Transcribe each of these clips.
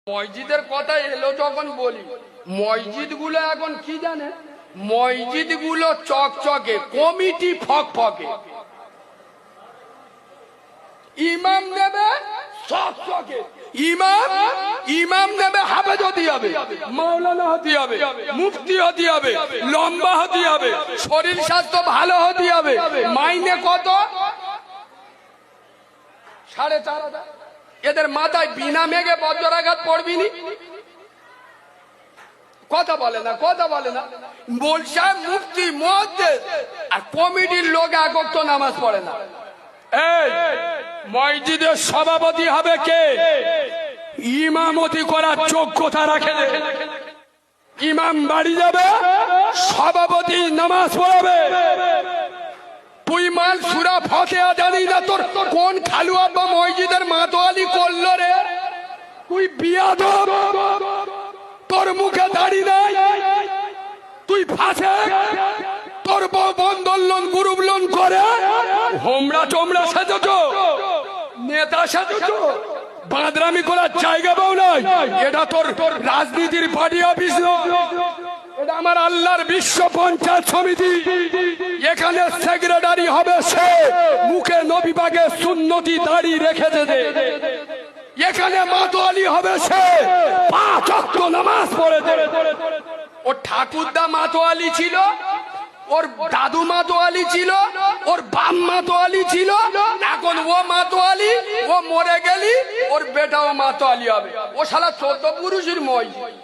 মসজিদের কথা এলো যখন বলি, মসজিদ গুলো এখন কি জানে, মসজিদ গুলো চকচকে, কমিটি ফকফকে, ইমাম নেবে চকচকে, ইমাম নেবে হাফেজ হতে হবে, মাওলানা হতে হবে, মুফতি হতে হবে, লম্বা হতে হবে, শরীর স্বাস্থ্য ভালো হতে হবে। মাইনে কত? 4,500। এদের মাথায় বিনা মেঘে বজ্রাঘাত পড়বিনি? কথা বলে না, কথা বলে না। বলছে মুফতি মুহাদ্দিস আর কমিটির লোক একত্র নামাজ পড়ে না। এই মসজিদের সভাপতি হবে কে? ইমামতি করার যোগ্যতা রাখে। ইমাম বাড়ি যাবে, সভাপতি নামাজ পড়াবে। তুই মাল সুরা ফাতিহা জানি না, তোর কোন খালু আব্বা মসজিদের মাতোয়ালি করলো রে? তুই বিয়াদব, তোর মুখে দাড়ি নাই, তুই ফাসেক, তোর বউ বন্ধন লোন গ্রুপ লোন করে হোমরা চোমরা সেজেছ, নেতা সেজেছ, বাঁদরামি করার জায়গা পাও নাই। এটা তোর রাজনীতির পার্টি অফিস নয়, এটা আমার আল্লাহর বিশ্ব পঞ্চায়েত সমিতি। এখানে সেক্রেটারি হবে সে মুখে নবী পাকের সুন্নতি দাড়ি রেখেছে। এখানে মাতোয়ালি হবে সে 5 ওয়াক্ত নামাজ পড়েছে। ও ঠাকুরদা মাতোয়ালি ছিল, ওর দাদু মাতোয়ালি ছিল, ওর বাম মাতোয়ালি ছিল, এখন ও মাতোয়ালি, ও মরে গেলি ওর বেটাও মাতোয়ালি হবে। ও শালা 14 পুরুষের মসজিদ।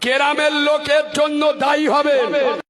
গ্রামের লোকের জন্য দায়ী হবে।